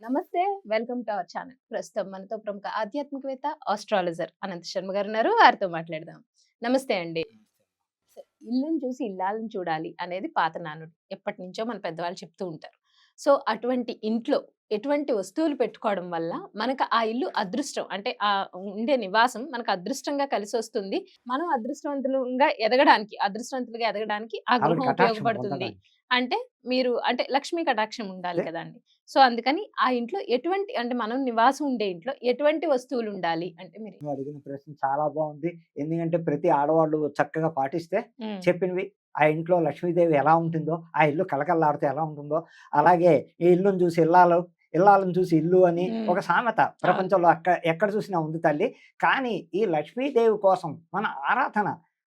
నమస్తే. Welcome to our channel. ప్రస్తుతం మనతో ప్రముఖ ఆధ్యాత్మికవేత్త, ఆస్ట్రాలజర్ అనంత శర్మ గారున్నారు. వారితో మాట్లాడదాం. నమస్తే అండి. ఇల్లుని చూసి ఇల్లాలని చూడాలి అనేది పాత నానుడి. ఎప్పటినుంచో మన పెద్దవాళ్ళు చెప్తూ ఉంటారు. సో, అటువంటి ఇంట్లో ఎటువంటి వస్తువులు పెట్టుకోవడం వల్ల మనకు ఆ ఇల్లు అదృష్టం అంటే ఉండే నివాసం మనకు అదృష్టంగా కలిసొస్తుంది. మనం అదృష్టవంతులుగా ఎదగడానికి ఆ ఆవిడ గృహం కటాక్షం ఉపయోగపడుతుంది. పొందడానికి. అంటే అంటే లక్ష్మీ కటాక్షం ఉండాలి అదే కదండీ! సో, అందుకని ఆ ఇంట్లో ఎటువంటి అంటే మనం నివాసం ఉండే ఇంట్లో ఎటువంటి వస్తువులుండాలి అంటే మీరు నువ్వు అడిగిన ప్రశ్న చాలా బావుంది. ఎందుకంటే ప్రతి ఆడవాళ్ళు చక్కగా పాటిస్తే హ్మ్. చెప్పినవి ఆ ఇంట్లో లక్ష్మీదేవి ఎలా ఉంటుందో, ఆ ఇల్లు కళకళలాడితే ఎలా ఉంటుందో, అలాగే ఈ ఇల్లుని చూసి ఇల్లాలు, ఇల్లాలను చూసి ఇల్లు అని హ్మ్. ఒక సామెత అవును. ప్రపంచంలో ఎక్కడ చూసినా ఉంది తల్లి. కానీ ఈ లక్ష్మీదేవి కోసం మన ఆరాధన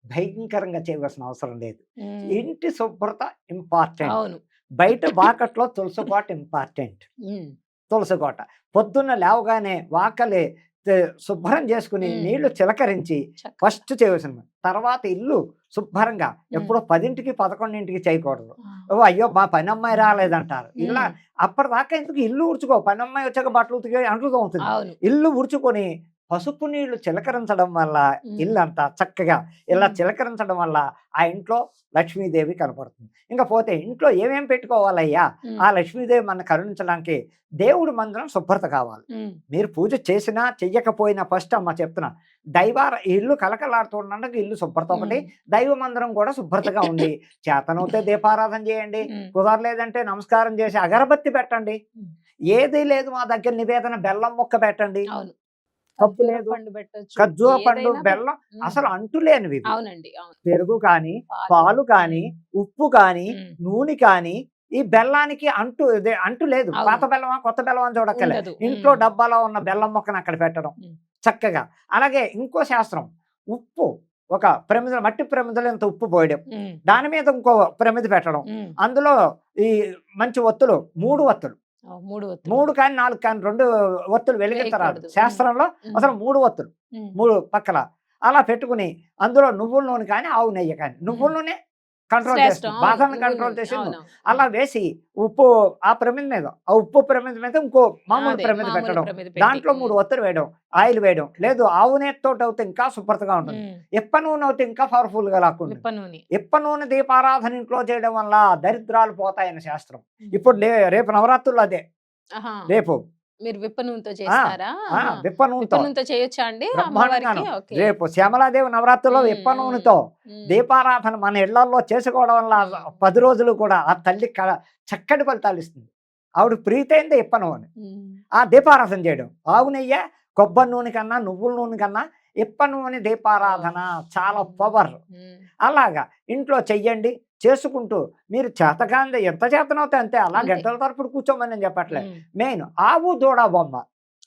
భయంకరంగా చేయవలసిన అవసరం లేదు. హ్మ్. ఇంటి శుభ్రత ఇంపార్టెంట్. అవును. బయట బాకట్లో తులసి కోట ఇంపార్టెంట్. హ్మ్. తులసి కోట. పొద్దున్న లేవగానే వాకలి తే శుభ్రం చేసుకొని హ్మ్. నీళ్లు చిలకరించి చక్కగా. ఫస్ట్ చేయవలసింది. తర్వాత ఇల్లు శుభ్రంగా హ్మ్. ఎప్పుడో 10కి 11కి చేయకూడదు. ఆ! ఓ అయ్యో! మా పనమ్మాయి రాలేదంటారు. ఇలా హ్మ్. అప్పటిదాకా ఎందుకు ఇల్లు ఊడ్చుకో. పనమ్మాయి వచ్చాక బట్టలు ఉతికి అంట్లు తోముతుంది. అవును. ఇల్లు ఊడ్చుకొని పసుపు నీళ్లు చిలకరించడం వల్ల హ్మ్. ఇల్లంతా చక్కగా ఇలా హ్మ్. చిలకరించడం వల్ల ఆ ఇంట్లో లక్ష్మీదేవి కనపడుతుంది. ఇంక పోతే ఇంట్లో ఏమేం పెట్టుకోవాలయ్యా? హ్మ్. ఆ లక్ష్మీదేవి మనల్ని కరుణించడానికి దేవుడి మందిరం శుభ్రత కావాలి. హ్మ్. మీరు పూజ చేసినా, చెయ్యకపోయినా ఫస్ట్ అమ్మ చెప్తున్నా. ఇల్లు కళకళలాడుతూ ఉండడానికి ఇల్లు శుభ్రత ఒకటి, హ్మ్. దైవ మందిరం కూడా శుభ్రతగా ఉండి, చేతనవుతే దీపారాధన చేయండి. హ్మ్. కుదరలేదంటే నమస్కారం చేసి అగరబత్తి పెట్టండి. హ్మ్. ఏదీ లేదు మా దగ్గర నివేదన బెల్లం ముక్క పెట్టండి. అవును. తప్పు ఖర్జూర లేదు. పండు పెట్టొచ్చు. ఖర్జూర పండు, ఏదైనా బెల్లం హ్మ్. అసలు అంటులేనివివి. అవునండి. అవును. పెరుగు కానీ, పాలు. పాలు కానీ, హ్మ్. ఉప్పు కానీ, హ్మ్. నూనె కానీ, ఈ బెల్లానికి అంటు లేదు. పాత అవును. బెల్లమా, కొత్త బెల్లమా అని చూడక్కర్లే. ఉండదు. ఇంట్లో హ్మ్. డబ్బాలో ఉన్న బెల్లం ముక్కను అక్కడ పెట్టడం హ్మ్. చక్కగా. అలాగే ఇంకో శాస్త్రం ఉప్పు ఒక ప్రమిద మట్టి ప్రమిదలో ఇంత ఉప్పు పోయడం. హ్మ్. దాని మీద ఇంకో ప్రమిద పెట్టడం. హ్మ్. అందులో ఈ మంచి ఒత్తులు 3 ఒత్తులు. 3 ఒత్తులు. 3 కానీ, 4 కానీ 2 ఒత్తులు వెలిగించరాదు. వేయకూడదు. హ్మ్. శాస్త్రంలో హ్మ్. అసలు 3 ఒత్తులు. హ్మ్. 3 పక్కల. అలా పెట్టుకుని అందులో నువ్వుల నూనె కానీ, ఆవు నెయ్యి కానీ. హ్మ్. నువ్వుల నూనె కంట్రోల్ శ్రేష్టం. చేస్తుంది. అవును. బాధను నువ్వుల కంట్రోల్ నూనె. చేసేది నువ్వు. అవునవును. అలా హ్మ్. వేసి ఉప్పు ఆ ప్రమిద మీద, ఆ ఉప్పు ప్రమిద మీద ఇంకో మామూలు అదే ప్రమిద మామూలు పెట్టడం. ప్రమిద పెట్టి. దాంట్లో 3 హ్మ్. ఒత్తులు వేయడం. ఆయిల్ వేయడం. లేదు ఆవు నెయ్యితోటి అవుతే ఇంకా శుభ్రతగా ఉంటుంది. హ్మ్. ఇప్ప నూనె అవుతే ఇంకా పవర్‌ఫుల్‌గా లాక్కుంటుంది. విప్ప నూనె. ఇప్ప నూనె దీపారాధన ఇంట్లో చేయడం వల్ల దరిద్రాలు పోతాయని శాస్త్రం. ఇప్పుడు హ్మ్. రేపు నవరాత్రులు అదే. ఆహా! రేపు. మీరు విప్ప నూనెతో ఆ! చేస్తారా? ఆ! ఆహా! విప్ప విప్ప నూనెతో. నూనెతో చేయొచ్చా అండి అమ్మవారికి? బ్రహ్మాండంగాను. ఓకే. రేపు శ్యామలాదేవి నవరాత్రుల్లో హ్మ్. విప్ప హ్మ్. నూనెతో హ్మ్. దీపారాధన మన ఇళ్లల్లో చేసుకోవడం వల్ల హ్మ్. 10 రోజులు కూడా ఆ తల్లి చక్కటి ఫలితాలిస్తుంది. ఆవిడ ప్రీతయిందే ఇప్ప నూనె. హ్మ్. ఆ దీపారాధన చేయడం. ఆవు నెయ్య, కొబ్బరి నూనె కన్నా, నువ్వుల నూనె కన్నా ఇప్ప నూనె ఓహ్! దీపారాధన చాలా హ్మ్. పవర్. హ్మ్. అలాగా ఇంట్లో చెయ్యండి. చేసుకుంటూ మీరు చేతకానిది ఎంత చేతనవుతే అంతే. అలా అంతే. గంటల తరబడి కూర్చోమని నేను చెప్పట్లే. హ్మ్. మెయిన్ ఆవు, దూడ బొమ్మ.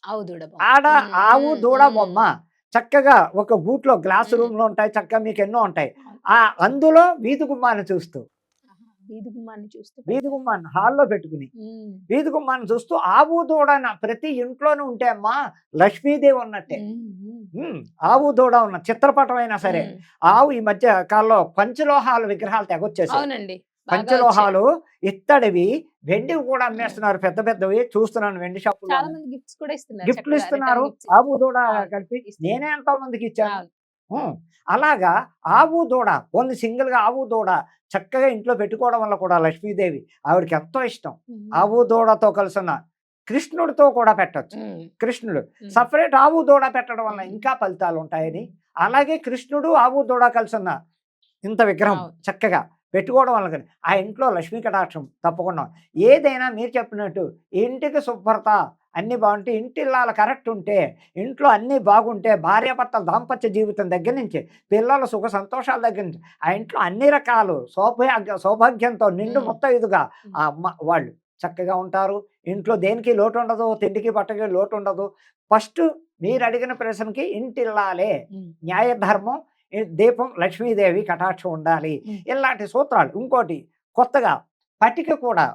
ఆవు దూడ బొమ్మ. ఆడ, హ్మ్. ఆవు, హ్మ్. దూడ బొమ్మ. హ్మ్. చక్కగా ఒక గూట్లో గ్లాస్ హ్మ్. రూమ్‌లో ఉంటాయి. చక్కగా మీకెన్నో ఉంటాయి. అవును. అందులో వీధి గుమ్మాన్ని చూస్తూ, ఆహా! వీధి గుమ్మాన్ని చూస్తూ వీధి పెడతారు. గుమ్మాన్ని హాల్‌లో పెట్టుకుని, హ్మ్. వీధి గుమ్మాన్ని చూస్తూ ఆవు, దూడన ప్రతి ఇంట్లోనూ ఉంటే అమ్మా లక్ష్మీదేవి ఉన్నట్టే. హ్మ్. హ్మ్. హ్మ్. ఆవు, దూడ ఉన్న చిత్రపటమైనా సరే. హ్మ్. ఆవు ఈ మధ్య కాలంలో పంచలోహాల విగ్రహాలు తెగొచ్చేసాయి. అవునండి. బాగా వచ్చాయి. పంచలోహాలు ఇత్తడివి, వెండివి కూడా హ్మ్. అమ్మేస్తున్నారు పెద్ద పెద్దవి చూస్తున్నాను వెండి చాలా షాపుల్లోను. మంది గిఫ్ట్స్ కూడా ఇస్తున్నారు గిఫ్ట్‌లు చక్కగా రిటర్న్ ఇస్తున్నారు. గిఫ్ట్స్. ఆవు, దూడ అవును. కలిపి. ఇస్తున్నారు. నేనే ఎంతో మందికిచ్చాను. అవును. హ్మ్. అలాగా ఆవు, దూడ ఓన్లీ సింగిల్‌గా ఆవు, దూడ చక్కగా ఇంట్లో పెట్టుకోవడం వల్ల కూడా లక్ష్మీదేవి ఆవిడకి ఎంతో ఇష్టం. హ్మ్. ఆవు, దూడతో కలిసున్న కృష్ణుడితో కూడా పెట్టొచ్చు. హ్మ్. కృష్ణుడు హ్మ్. సెపరేట్ ఆవు, దూడ పెట్టడం వల్ల హ్మ్. ఇంకా ఫలితాలుంటాయని. హ్మ్. అలాగే కృష్ణుడు, ఆవు, దూడ కలిసున్న ఇంత విగ్రహం అవును. చక్కగా పెట్టుకోవడం వల్ల కానీ ఆ ఇంట్లో లక్ష్మీ కటాక్షం తప్పకుండా. ఏదైనా మీరు చెప్పినట్టు ఇంటికి శుభ్రత అన్నీ బాగుంటే, ఇంటిల్లాలు కరెక్ట్ ఉంటే, ఇంట్లో అన్నీ బాగుంటే, భార్యాభర్తల దాంపత్య జీవితం దగ్గర నుంచి, పిల్లల సుఖ సంతోషాల దగ్గర నుంచి, ఆ ఇంట్లో అన్ని రకాలు సౌభాగ్యంతో నిండు హ్మ్. ముత్తయిదుగా హ్మ్. ఆ అమ్మ వాళ్ళు చక్కగా ఉంటారు. ఇంట్లో దేనికి లోటు ఉండదు. తిండికి బట్టకి లోటు ఉండదు. ఫస్ట్ మీరు అడిగిన ప్రశ్నకి ఇంటిల్లాలే హ్మ్. న్యాయ ధర్మం దీపం లక్ష్మీదేవి కటాక్షం ఉండాలి. హ్మ్. ఇలాంటి సూత్రాలు. ఇంకోటి కొత్తగా పటిక కూడా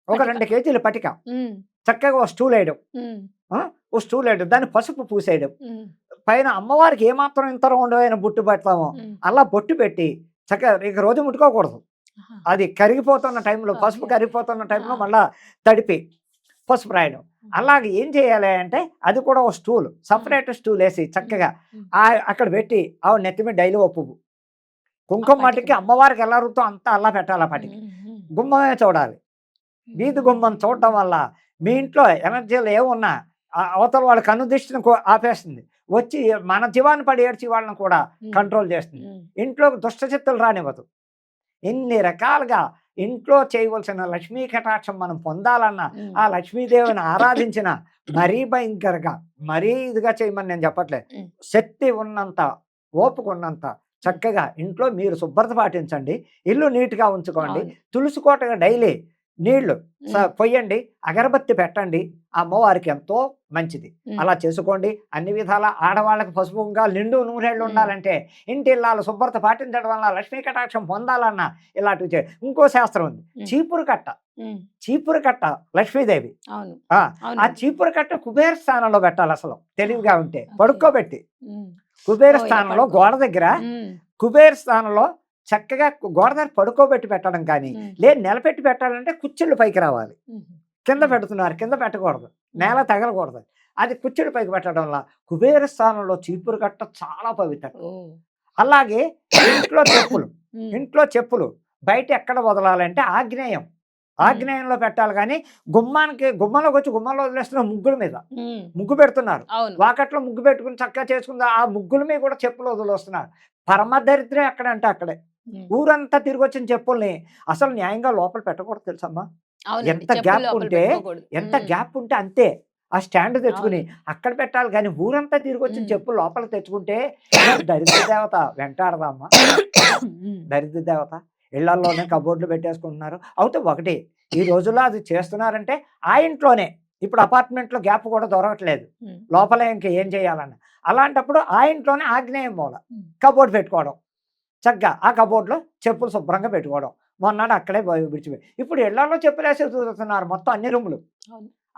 ఒక పటిక. 2 కేజీల పటిక హ్మ్. చక్కగా ఓ స్టూలేయడం. హ్మ్. ఆ! ఓ స్టూలేయడం. దాన్ని పసుపు పూసేయడం. హ్మ్. పైన అమ్మవారికి ఏమాత్రం ఇంత రౌండయిన బొట్టు పెడతామో హ్మ్. అలా బొట్టు పెట్టి చక్కగా ఇక రోజు ముట్టుకోకూడదు. ఆహా! అది కరిగిపోతున్న టైంలో పసుపు ఓకే. ఓకే. కరిగిపోతున్న ఆ! టైంలో మళ్ళా తడిపి పసుపు రాయడం. అలాగే ఏం చేయాలి అంటే అది కూడా ఒక స్టూల్, సపరేట్ స్టూల్ వేసి చక్కగా అక్కడ పెట్టి ఆవిడ నెత్తి మీద డైలీ ఓ పువ్వు, కుంకుమ మట్టికి అమ్మవారికి ఎలా రుతో అంతా అలా పెట్టాలి. ఆ పటికి గుమ్మమే చూడాలి. వీధి గుమ్మం చూడటం వల్ల మీ ఇంట్లో ఎనర్జీలు ఏమున్నా అవతల వాళ్ళ కన్ను దృష్టిని ఆపేస్తుంది, వచ్చి మన జీవాన్ని పడి ఏడ్చి వాళ్ళని కూడా కంట్రోల్ చేస్తుంది, ఇంట్లోకి దుష్టచిత్తులు రానివ్వదు. ఇన్ని రకాలుగా ఇంట్లో చేయవలసిన లక్ష్మీ కటాక్షం మనం పొందాలన్నా ఆ లక్ష్మీదేవిని ఆరాధించిన మరీ భయంకరంగా మరీ ఇదిగా చేయమని నేను చెప్పట్లేదు. శక్తి ఉన్నంత ఓపిక ఉన్నంత చక్కగా ఇంట్లో మీరు శుభ్రత పాటించండి, ఇల్లు నీట్గా ఉంచుకోండి, తులసి కోటగా డైలీ నీళ్లు పొయ్యండి, అగరబత్తి పెట్టండి, అమ్మవారికి ఎంతో మంచిది. అలా చేసుకోండి. అన్ని విధాల ఆడవాళ్ళకి పసుపుగా నిండు నూరేళ్ళు ఉండాలంటే ఇంటి ఇళ్ళాలు శుభ్రత పాటించడం వల్ల లక్ష్మీ కటాక్షం పొందాలన్నా ఇలాంటివి ఇంకో శాస్త్రం ఉంది, చీపురు కట్ట. చీపురు కట్ట లక్ష్మీదేవి. ఆ చీపురు కట్ట కుబేర స్థానంలో పెట్టాలి. అసలు తెలివిగా ఉంటే పడుకోబెట్టి కుబేర స్థానంలో గోడ దగ్గర, కుబేర స్థానంలో చక్కగా గోడ దగ్గర పడుకోబెట్టి పెట్టడం కానీ, లేదు నిలబెట్టి పెట్టాలంటే కుర్చీళ్ళు పైకి రావాలి. కింద పెడుతున్నారు, కింద పెట్టకూడదు, నేల తగలకూడదు. అది కుర్చీళ్ళు పైకి పెట్టడం వల్ల కుబేర స్థానంలో చీపురు కట్ట చాలా పవిత్రం. అలాగే ఇంట్లో చెప్పులు బయట ఎక్కడ వదలాలంటే ఆగ్నేయంలో పెట్టాలి. కానీ గుమ్మంలోకి వచ్చి గుమ్మంలో వదిలేస్తున్న ముగ్గుల మీద ముగ్గు పెడుతున్నారు, వాకట్లో ముగ్గు పెట్టుకుని చక్కగా చేసుకుంది, ఆ ముగ్గుల మీద కూడా చెప్పులు వదిలేస్తున్నారు. పరమదరిద్రం ఎక్కడంటే అక్కడే. ఊరంతా తిరిగి వచ్చిన చెప్పుల్ని అసలు న్యాయంగా లోపల పెట్టకూడదు తెలుసమ్మా. ఎంత గ్యాప్ ఉంటే అంతే ఆ స్టాండ్ తెచ్చుకుని అక్కడ పెట్టాలి. కానీ ఊరంతా తిరిగి వచ్చిన చెప్పులు లోపల తెచ్చుకుంటే దరిద్ర దేవత వెంటాడదమ్మా. దరిద్ర దేవత ఇళ్లలోనే కబోర్డులు పెట్టేసుకుంటున్నారు. అయితే ఒకటి ఈ రోజుల్లో అది చేస్తున్నారంటే ఆ ఇంట్లోనే, ఇప్పుడు అపార్ట్మెంట్లో గ్యాప్ కూడా దొరకట్లేదు లోపల, ఇంకా ఏం చేయాలన్న అలాంటప్పుడు ఆ ఇంట్లోనే ఆగ్నేయం మూల కబోర్డు పెట్టుకోవడం, చక్కగా ఆ కబోర్డులో చెప్పులు శుభ్రంగా పెట్టుకోవడం. మొన్నటి అక్కడే విడిచిపోయి ఇప్పుడు ఇళ్లలో చెప్పులు వేసి చూస్తున్నారు మొత్తం అన్ని రూములు.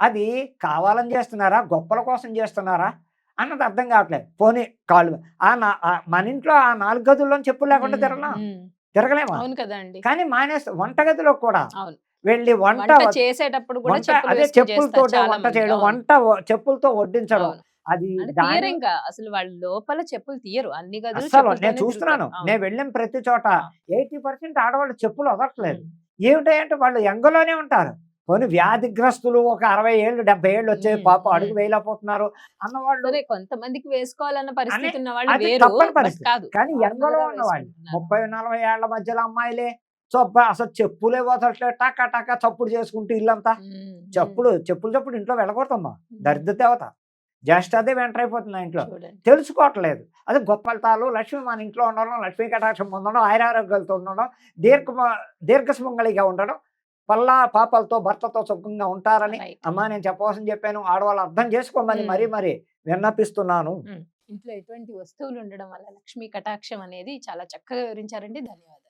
అది కావాలని చేస్తున్నారా, గొప్పల కోసం చేస్తున్నారా అన్నది అర్థం కావట్లేదు. పోనీ కాళ్ళు మన ఇంట్లో ఆ 4 గదుల్లో చెప్పులు లేకుండా తిరగలేమా? కానీ మానేస్తే వంటగదిలో కూడా వెళ్ళి వంట చేసేటప్పుడు అదే చెప్పులతో వంట చేయడం, వంట చెప్పులతో వడ్డించడం. అది అసలు వాళ్ళు లోపల చెప్పులు తీయరు. అన్ని అసలు నేను చూస్తున్నాను, నేను వెళ్ళిన ప్రతి చోట 80% ఆడవాళ్ళు చెప్పులు వదలట్లేదు. ఏమిటంటే వాళ్ళు ఎంగలోనే ఉంటారు. కొన్ని వ్యాధిగ్రస్తులు ఒక 60 ఏళ్ళు 70 ఏళ్ళు వచ్చే పాప అడుగు వేయలేకపోతున్నారు అన్నవాళ్ళు, కొంతమందికి వేసుకోవాలన్న పరిస్థితి ఉన్న వాళ్ళు తప్పని పరిస్థితి. కానీ ఎంగలో ఉన్నవాళ్ళు 30-40 ఏళ్ల మధ్యలో అమ్మాయిలే అసలు చెప్పులే వదలట్లేదు, టకా టకా చప్పుడు చేసుకుంటూ ఇల్లంతా చెప్పులు ఇంట్లో వెళ్ళకూడదమ్మా. దరిద్ర దేవత జ్యేష్ఠాదే వెంటర్ అయిపోతుంది ఆ ఇంట్లో, తెలుసుకోవట్లేదు. అదే గొప్ప ఫలితాలు లక్ష్మి మన ఇంట్లో ఉండడం, లక్ష్మీ కటాక్షం పొందడం, ఆయురారోగ్యాలతో ఉండడం, దీర్ఘసుమంగళిగా ఉండడం, పాపాలతో భర్తతో సుఖంగా ఉంటారని అమ్మా నేను చెప్పవలసింది చెప్పాను. ఆడవాళ్ళు అర్థం చేసుకోమని మరీ విన్నపిస్తున్నాను. ఇంట్లో ఎటువంటి వస్తువులు ఉండడం వల్ల లక్ష్మీ కటాక్షం అనేది చాలా చక్కగా వివరించారండి. ధన్యవాదాలు.